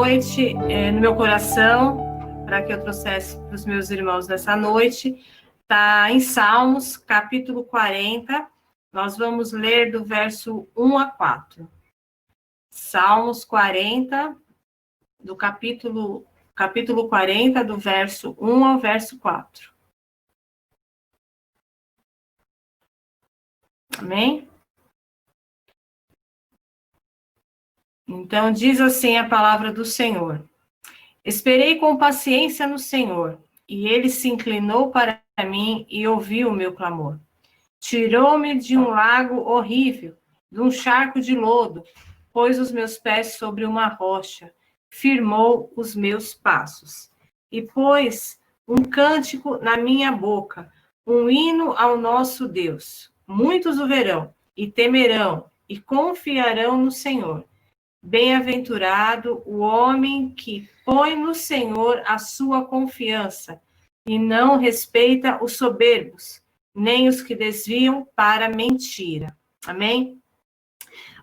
noite no meu coração, para que eu trouxesse para os meus irmãos nessa noite, está em Salmos, capítulo 40, nós vamos ler do verso 1 a 4. Salmos 40, do capítulo 40, do verso 1 ao verso 4. Amém? Então, diz assim a palavra do Senhor. Esperei com paciência no Senhor, e ele se inclinou para mim e ouviu o meu clamor. Tirou-me de um lago horrível, de um charco de lodo, pôs os meus pés sobre uma rocha, firmou os meus passos, e pôs um cântico na minha boca, um hino ao nosso Deus. Muitos o verão, e temerão, e confiarão no Senhor. Bem-aventurado o homem que põe no Senhor a sua confiança e não respeita os soberbos, nem os que desviam para a mentira. Amém?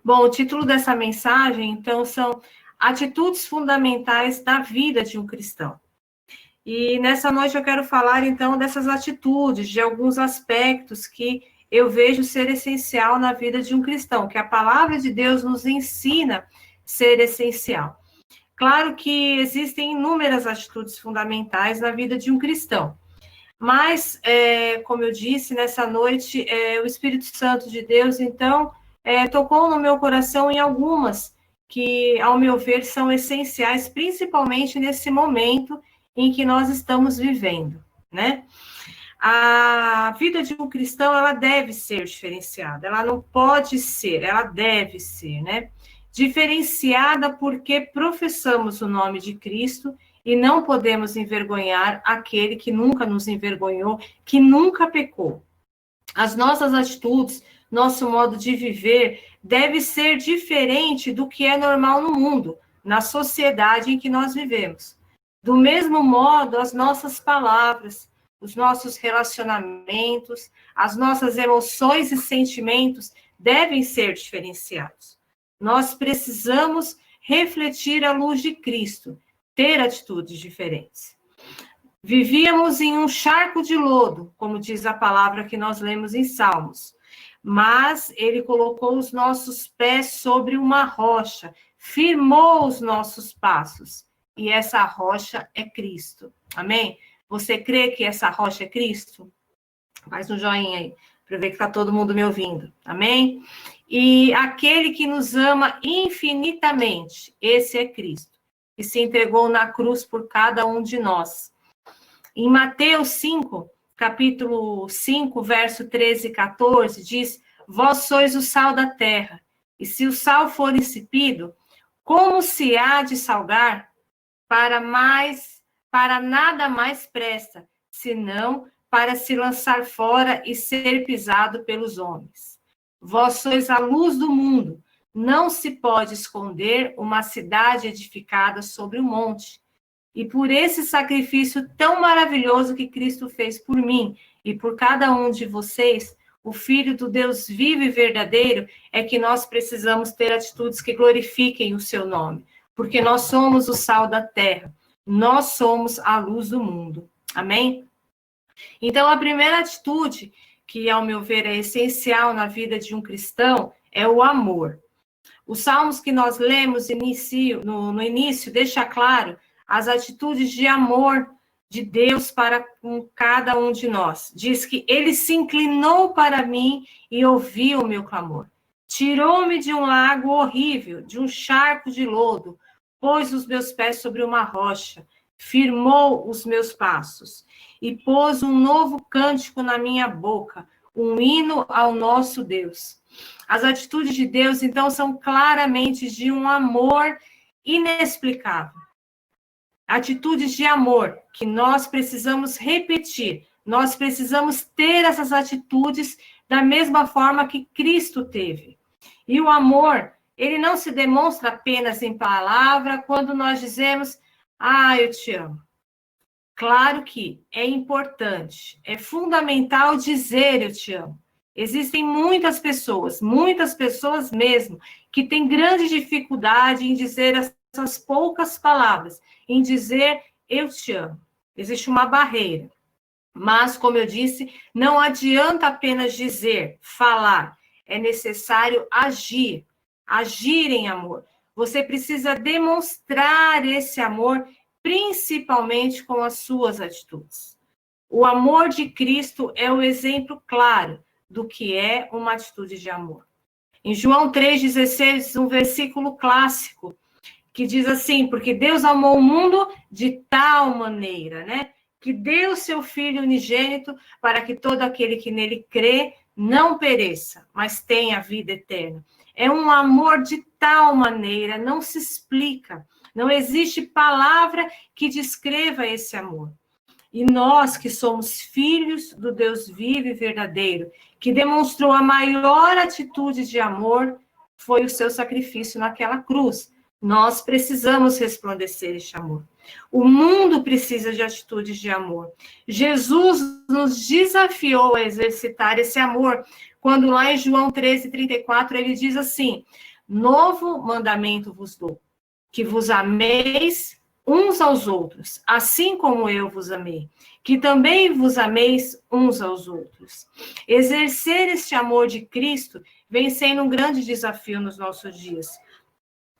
Bom, o título dessa mensagem, então, são Atitudes Fundamentais da Vida de um Cristão. E nessa noite eu quero falar, então, dessas atitudes, de alguns aspectos que eu vejo ser essencial na vida de um cristão, que a palavra de Deus nos ensina ser essencial. Claro que existem inúmeras atitudes fundamentais na vida de um cristão, mas, como eu disse, nessa noite, o Espírito Santo de Deus, então, tocou no meu coração em algumas que, ao meu ver, são essenciais, principalmente nesse momento em que nós estamos vivendo, né? A vida de um cristão, ela deve ser diferenciada, ela não pode ser, ela deve ser, né? Diferenciada porque professamos o nome de Cristo e não podemos envergonhar aquele que nunca nos envergonhou, que nunca pecou. As nossas atitudes, nosso modo de viver deve ser diferente do que é normal no mundo, na sociedade em que nós vivemos. Do mesmo modo, as nossas palavras, os nossos relacionamentos, as nossas emoções e sentimentos devem ser diferenciados. Nós precisamos refletir a luz de Cristo, ter atitudes diferentes. Vivíamos em um charco de lodo, como diz a palavra que nós lemos em Salmos, mas ele colocou os nossos pés sobre uma rocha, firmou os nossos passos, e essa rocha é Cristo. Amém? Você crê que essa rocha é Cristo? Faz um joinha aí, para ver que está todo mundo me ouvindo. Amém? E aquele que nos ama infinitamente, esse é Cristo, que se entregou na cruz por cada um de nós. Em Mateus 5, capítulo 5, verso 13 e 14, diz: Vós sois o sal da terra, e se o sal for insípido, como se há de salgar? Para nada mais presta, senão para se lançar fora e ser pisado pelos homens. Vós sois a luz do mundo. Não se pode esconder uma cidade edificada sobre um monte. E por esse sacrifício tão maravilhoso que Cristo fez por mim e por cada um de vocês, o Filho do Deus vivo e verdadeiro, é que nós precisamos ter atitudes que glorifiquem o seu nome, porque nós somos o sal da terra, nós somos a luz do mundo. Amém? Então, a primeira atitude que, ao meu ver, é essencial na vida de um cristão, é o amor. Os salmos que nós lemos no início deixa claro as atitudes de amor de Deus para com cada um de nós. Diz que ele se inclinou para mim e ouviu o meu clamor. Tirou-me de um lago horrível, de um charco de lodo, pôs os meus pés sobre uma rocha, firmou os meus passos e pôs um novo cântico na minha boca, um hino ao nosso Deus. As atitudes de Deus, então, são claramente de um amor inexplicável. Atitudes de amor que nós precisamos repetir. Nós precisamos ter essas atitudes da mesma forma que Cristo teve. E o amor, ele não se demonstra apenas em palavra quando nós dizemos, eu te amo. Claro que é importante, é fundamental dizer eu te amo. Existem muitas pessoas mesmo, que têm grande dificuldade em dizer essas poucas palavras, em dizer eu te amo. Existe uma barreira. Mas, como eu disse, não adianta apenas dizer, falar. É necessário agir. Agir em amor. Você precisa demonstrar esse amor, principalmente com as suas atitudes. O amor de Cristo é o exemplo claro do que é uma atitude de amor. Em João 3,16, um versículo clássico, que diz assim, porque Deus amou o mundo de tal maneira, né? Que deu seu Filho unigênito para que todo aquele que nele crê não pereça, mas tenha vida eterna. É um amor de tal maneira, não se explica. Não existe palavra que descreva esse amor. E nós que somos filhos do Deus vivo e verdadeiro, que demonstrou a maior atitude de amor, foi o seu sacrifício naquela cruz. Nós precisamos resplandecer este amor. O mundo precisa de atitudes de amor. Jesus nos desafiou a exercitar esse amor, quando lá em João 13:34 ele diz assim: novo mandamento vos dou, que vos ameis uns aos outros, assim como eu vos amei, que também vos ameis uns aos outros. Exercer este amor de Cristo vem sendo um grande desafio nos nossos dias.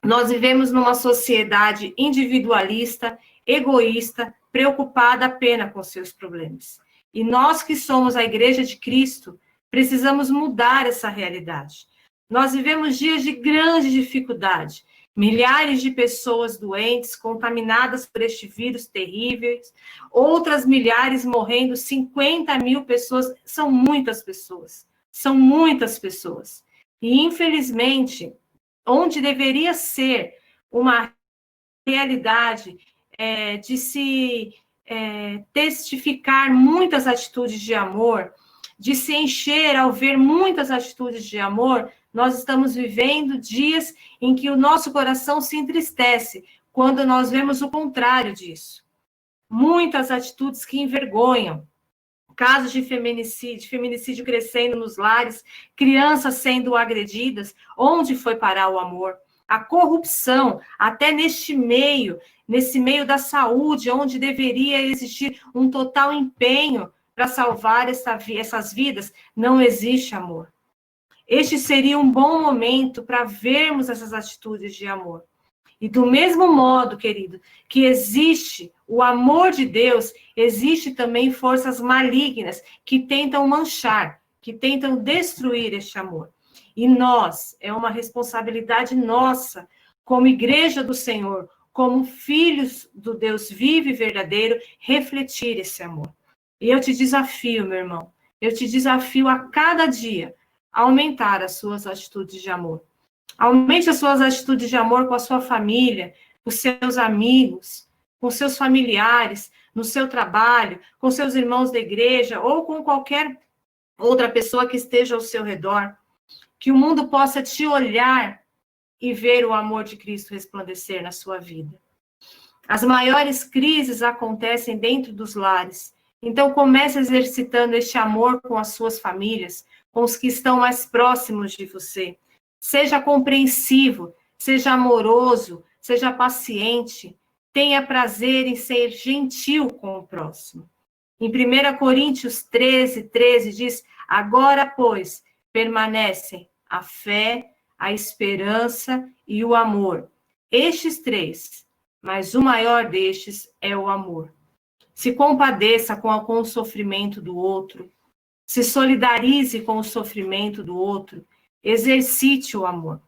Nós vivemos numa sociedade individualista, egoísta, preocupada apenas com seus problemas. E nós que somos a Igreja de Cristo, precisamos mudar essa realidade. Nós vivemos dias de grande dificuldade. Milhares de pessoas doentes, contaminadas por este vírus terrível, outras milhares morrendo, 50 mil pessoas, são muitas pessoas. São muitas pessoas. E, infelizmente, onde deveria ser uma realidade de se testificar muitas atitudes de amor, de se encher ao ver muitas atitudes de amor, nós estamos vivendo dias em que o nosso coração se entristece, quando nós vemos o contrário disso. Muitas atitudes que envergonham, casos de feminicídio crescendo nos lares, crianças sendo agredidas, onde foi parar o amor? A corrupção, até nesse meio da saúde, onde deveria existir um total empenho para salvar essas vidas, não existe amor. Este seria um bom momento para vermos essas atitudes de amor. E do mesmo modo, querido, que existe o amor de Deus, existe também forças malignas que tentam manchar, que tentam destruir este amor. E nós, é uma responsabilidade nossa, como igreja do Senhor, como filhos do Deus vivo e verdadeiro, refletir esse amor. E eu te desafio, meu irmão, eu te desafio a cada dia a aumentar as suas atitudes de amor. Aumente as suas atitudes de amor com a sua família, com seus amigos, com seus familiares, no seu trabalho, com seus irmãos da igreja ou com qualquer outra pessoa que esteja ao seu redor. Que o mundo possa te olhar e ver o amor de Cristo resplandecer na sua vida. As maiores crises acontecem dentro dos lares. Então comece exercitando este amor com as suas famílias, com os que estão mais próximos de você. Seja compreensivo, seja amoroso, seja paciente, tenha prazer em ser gentil com o próximo. Em 1 Coríntios 13:13 diz: agora, pois, permanecem a fé, a esperança e o amor. Estes três, mas o maior destes é o amor. Se compadeça com o sofrimento do outro, se solidarize com o sofrimento do outro, exercite o amor.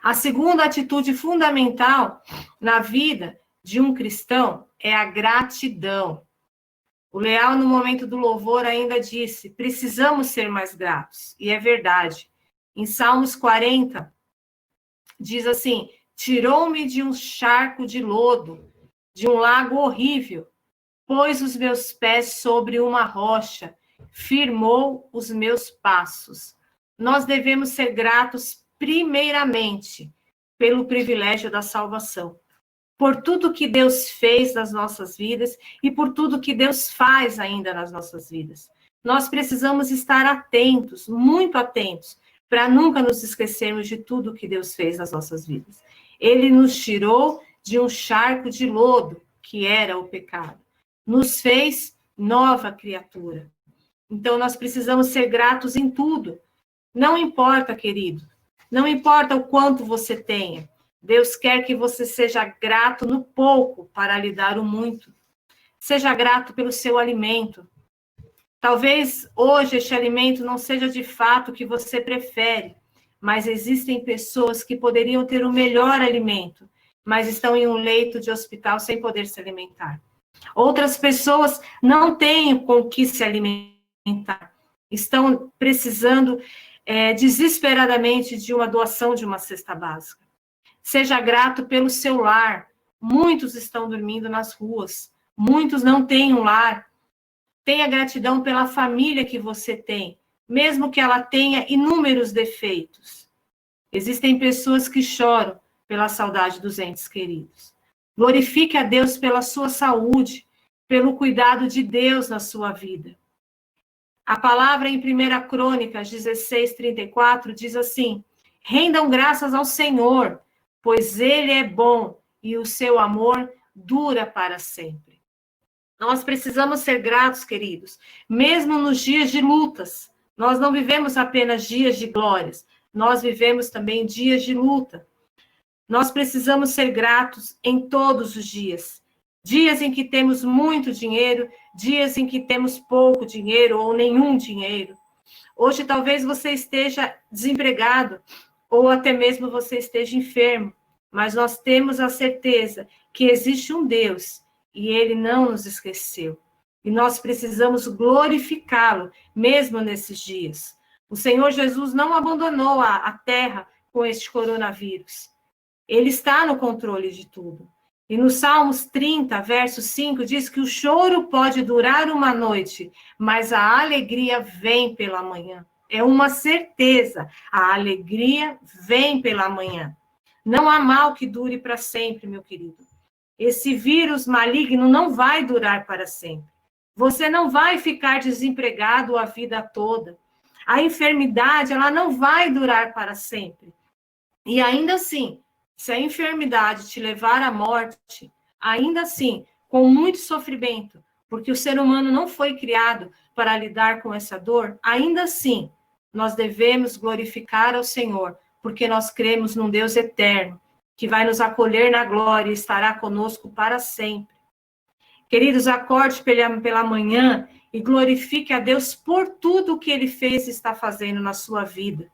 A segunda atitude fundamental na vida de um cristão é a gratidão. O Leal, no momento do louvor, ainda disse: precisamos ser mais gratos. E é verdade. Em Salmos 40, diz assim: tirou-me de um charco de lodo, de um lago horrível, pôs os meus pés sobre uma rocha, firmou os meus passos. Nós devemos ser gratos, primeiramente, pelo privilégio da salvação, por tudo que Deus fez nas nossas vidas e por tudo que Deus faz ainda nas nossas vidas. Nós precisamos estar atentos, muito atentos, para nunca nos esquecermos de tudo que Deus fez nas nossas vidas. Ele nos tirou de um charco de lodo, que era o pecado. Nos fez nova criatura. Então, nós precisamos ser gratos em tudo. Não importa, querido. Não importa o quanto você tenha. Deus quer que você seja grato no pouco para lhe dar o muito. Seja grato pelo seu alimento. Talvez hoje este alimento não seja de fato o que você prefere, mas existem pessoas que poderiam ter o melhor alimento, mas estão em um leito de hospital sem poder se alimentar. Outras pessoas não têm com o que se alimentar, estão precisando desesperadamente de uma doação de uma cesta básica. Seja grato pelo seu lar. Muitos estão dormindo nas ruas, muitos não têm um lar. Tenha gratidão pela família que você tem, mesmo que ela tenha inúmeros defeitos. Existem pessoas que choram pela saudade dos entes queridos. Glorifique a Deus pela sua saúde, pelo cuidado de Deus na sua vida. A palavra em 1 Crônicas 16:34 diz assim: rendam graças ao Senhor, pois Ele é bom e o seu amor dura para sempre. Nós precisamos ser gratos, queridos, mesmo nos dias de lutas. Nós não vivemos apenas dias de glórias, nós vivemos também dias de luta. Nós precisamos ser gratos em todos os dias. Dias em que temos muito dinheiro, dias em que temos pouco dinheiro ou nenhum dinheiro. Hoje talvez você esteja desempregado ou até mesmo você esteja enfermo, mas nós temos a certeza que existe um Deus e Ele não nos esqueceu. E nós precisamos glorificá-lo mesmo nesses dias. O Senhor Jesus não abandonou a terra com este coronavírus. Ele está no controle de tudo. E no Salmos 30, verso 5, diz que o choro pode durar uma noite, mas a alegria vem pela manhã. É uma certeza, a alegria vem pela manhã. Não há mal que dure para sempre, meu querido. Esse vírus maligno não vai durar para sempre. Você não vai ficar desempregado a vida toda. A enfermidade, ela não vai durar para sempre. E ainda assim, se a enfermidade te levar à morte, ainda assim, com muito sofrimento, porque o ser humano não foi criado para lidar com essa dor, ainda assim, nós devemos glorificar ao Senhor, porque nós cremos num Deus eterno, que vai nos acolher na glória e estará conosco para sempre. Queridos, acorde pela manhã e glorifique a Deus por tudo o que Ele fez e está fazendo na sua vida.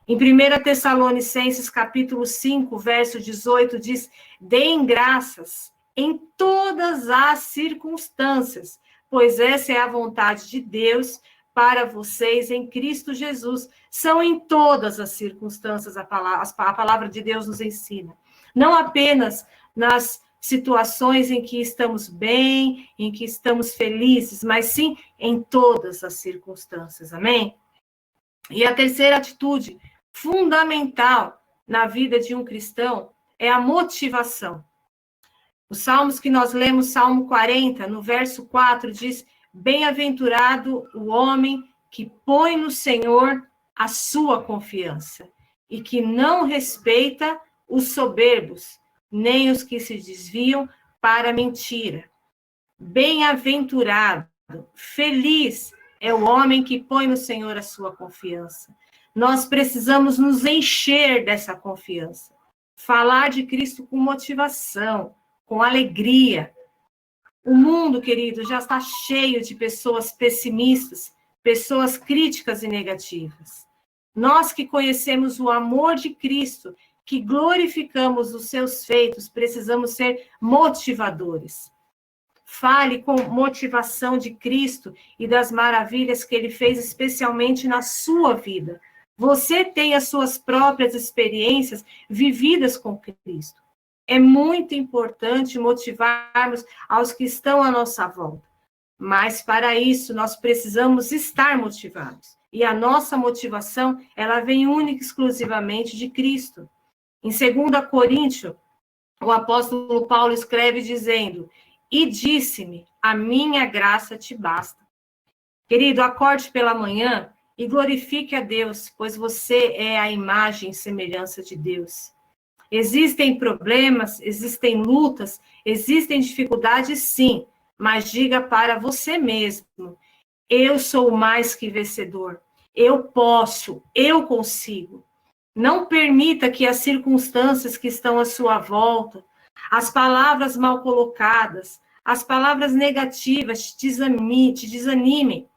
Em 1 Tessalonicenses, capítulo 5, verso 18, diz: deem graças em todas as circunstâncias, pois essa é a vontade de Deus para vocês em Cristo Jesus. São em todas as circunstâncias, a palavra de Deus nos ensina. Não apenas nas situações em que estamos bem, em que estamos felizes, mas sim em todas as circunstâncias, amém? E a terceira atitude fundamental na vida de um cristão é a motivação. Os salmos que nós lemos, Salmo 40, no verso 4, diz: bem-aventurado o homem que põe no Senhor a sua confiança e que não respeita os soberbos, nem os que se desviam para a mentira. Bem-aventurado, feliz é o homem que põe no Senhor a sua confiança. Nós precisamos nos encher dessa confiança. Falar de Cristo com motivação, com alegria. O mundo, querido, já está cheio de pessoas pessimistas, pessoas críticas e negativas. Nós que conhecemos o amor de Cristo, que glorificamos os seus feitos, precisamos ser motivadores. Fale com motivação de Cristo e das maravilhas que Ele fez especialmente na sua vida. Você tem as suas próprias experiências vividas com Cristo. É muito importante motivarmos aos que estão à nossa volta. Mas, para isso, nós precisamos estar motivados. E a nossa motivação, ela vem única e exclusivamente de Cristo. Em 2 Coríntios, o apóstolo Paulo escreve dizendo: e disse-me, a minha graça te basta. Querido, acorde pela manhã e glorifique a Deus, pois você é a imagem e semelhança de Deus. Existem problemas, existem lutas, existem dificuldades, sim, mas diga para você mesmo: eu sou mais que vencedor. Eu posso, eu consigo. Não permita que as circunstâncias que estão à sua volta, as palavras mal colocadas, as palavras negativas te desanimem.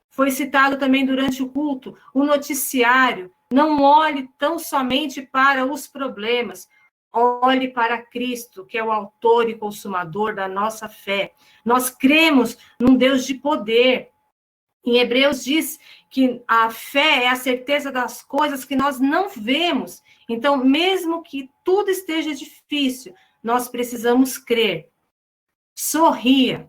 Foi citado também durante o culto, o noticiário. Não olhe tão somente para os problemas, olhe para Cristo, que é o autor e consumador da nossa fé. Nós cremos num Deus de poder. Em Hebreus diz que a fé é a certeza das coisas que nós não vemos. Então, mesmo que tudo esteja difícil, nós precisamos crer. Sorria,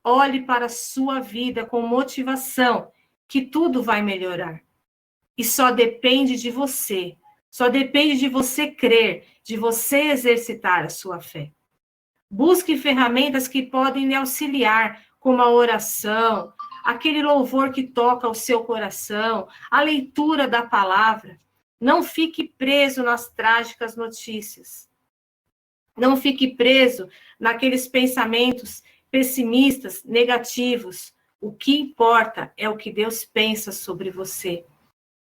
olhe para a sua vida com motivação, que tudo vai melhorar. E só depende de você. Só depende de você crer, de você exercitar a sua fé. Busque ferramentas que podem lhe auxiliar, como a oração, aquele louvor que toca o seu coração, a leitura da palavra. Não fique preso nas trágicas notícias. Não fique preso naqueles pensamentos pessimistas, negativos. O que importa é o que Deus pensa sobre você.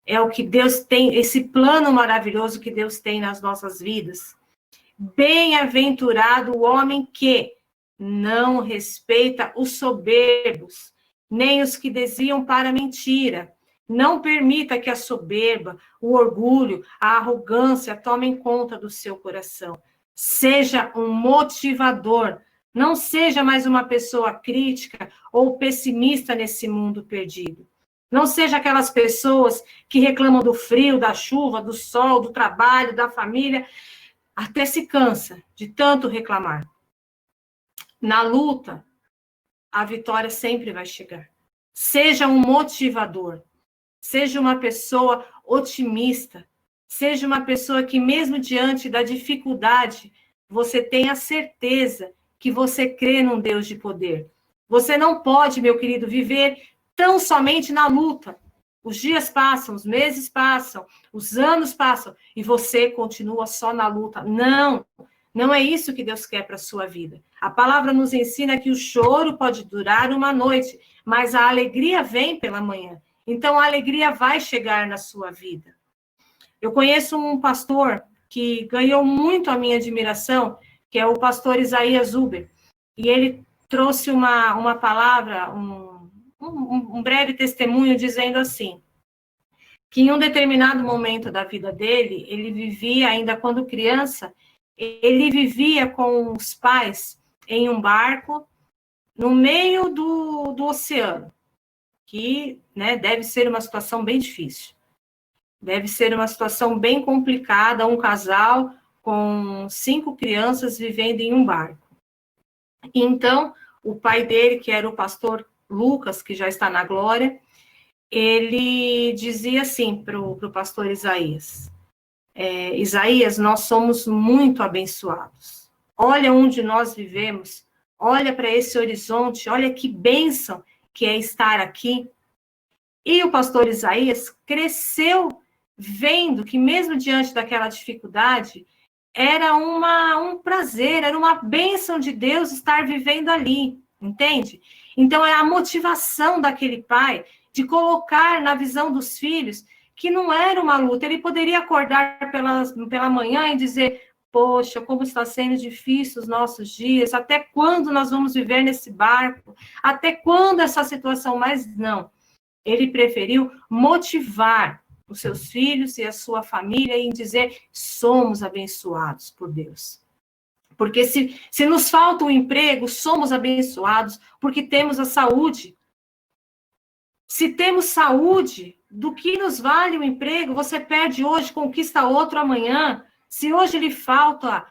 É o que Deus tem, esse plano maravilhoso que Deus tem nas nossas vidas. Bem-aventurado o homem que não respeita os soberbos, nem os que desviam para a mentira. Não permita que a soberba, o orgulho, a arrogância tomem conta do seu coração. Seja um motivador. Não seja mais uma pessoa crítica ou pessimista nesse mundo perdido. Não seja aquelas pessoas que reclamam do frio, da chuva, do sol, do trabalho, da família, até se cansa de tanto reclamar. Na luta, a vitória sempre vai chegar. Seja um motivador. Seja uma pessoa otimista. Seja uma pessoa que, mesmo diante da dificuldade, você tenha certeza que você crê num Deus de poder. Você não pode, meu querido, viver tão somente na luta. Os dias passam, os meses passam, os anos passam, e você continua só na luta. Não, não é isso que Deus quer para a sua vida. A palavra nos ensina que o choro pode durar uma noite, mas a alegria vem pela manhã. Então, a alegria vai chegar na sua vida. Eu conheço um pastor que ganhou muito a minha admiração, que é o pastor Isaías Uber. E ele trouxe uma palavra, um breve testemunho, dizendo assim, que em um determinado momento da vida dele, ele vivia, ainda quando criança, ele vivia com os pais em um barco no meio do oceano, que, né, deve ser uma situação bem difícil. Deve ser uma situação bem complicada, um casal com 5 crianças vivendo em um barco. Então, o pai dele, que era o pastor Lucas, que já está na glória, ele dizia assim para o pastor Isaías, Isaías, nós somos muito abençoados. Olha onde nós vivemos, olha para esse horizonte, olha que bênção que é estar aqui. E o pastor Isaías cresceu vendo que mesmo diante daquela dificuldade, era um prazer, era uma bênção de Deus estar vivendo ali, entende? Então, é a motivação daquele pai de colocar na visão dos filhos que não era uma luta. Ele poderia acordar pela manhã e dizer, poxa, como está sendo difícil os nossos dias, até quando nós vamos viver nesse barco? Até quando essa situação? Mas não. Ele preferiu motivar os seus filhos e a sua família em dizer, somos abençoados por Deus. Porque se nos falta um emprego, somos abençoados porque temos a saúde. Se temos saúde, do que nos vale o emprego? Você perde hoje, conquista outro amanhã. Se hoje lhe falta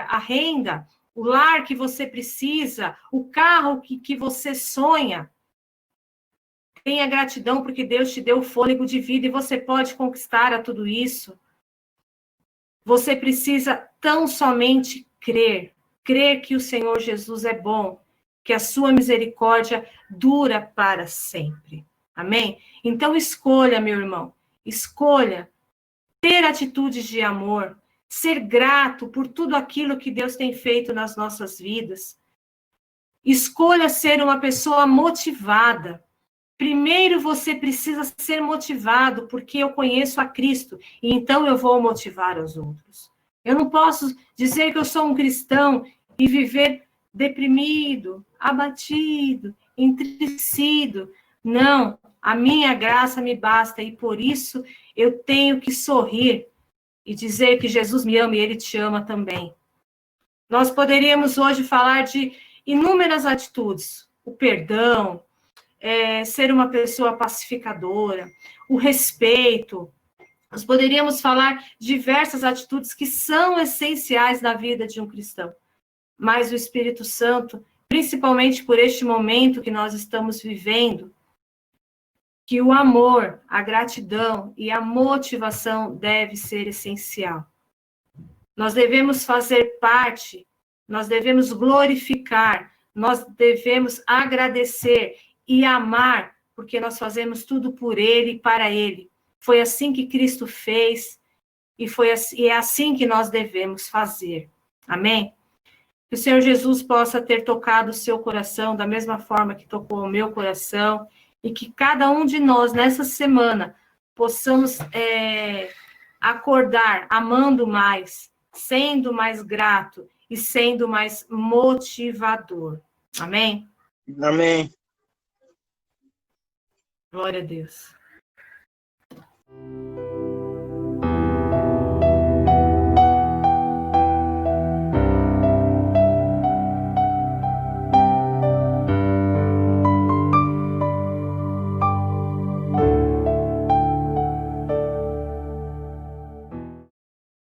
a renda, o lar que você precisa, o carro que você sonha, tenha gratidão porque Deus te deu o fôlego de vida e você pode conquistar a tudo isso. Você precisa tão somente crer. Crer que o Senhor Jesus é bom, que a sua misericórdia dura para sempre. Amém? Então escolha, meu irmão, escolha ter atitudes de amor, ser grato por tudo aquilo que Deus tem feito nas nossas vidas. Escolha ser uma pessoa motivada. Primeiro você precisa ser motivado, porque eu conheço a Cristo, e então eu vou motivar os outros. Eu não posso dizer que eu sou um cristão e viver deprimido, abatido, entristecido. Não, a minha graça me basta, e por isso eu tenho que sorrir e dizer que Jesus me ama e Ele te ama também. Nós poderíamos hoje falar de inúmeras atitudes, o perdão, ser uma pessoa pacificadora, o respeito. Nós poderíamos falar diversas atitudes que são essenciais na vida de um cristão. Mas o Espírito Santo, principalmente por este momento que nós estamos vivendo, que o amor, a gratidão e a motivação deve ser essencial. Nós devemos fazer parte, nós devemos glorificar, nós devemos agradecer e amar, porque nós fazemos tudo por Ele e para Ele. Foi assim que Cristo fez e é assim que nós devemos fazer. Amém? Que o Senhor Jesus possa ter tocado o seu coração da mesma forma que tocou o meu coração e que cada um de nós, nessa semana, possamos acordar amando mais, sendo mais grato e sendo mais motivador. Amém? Amém. Glória a Deus.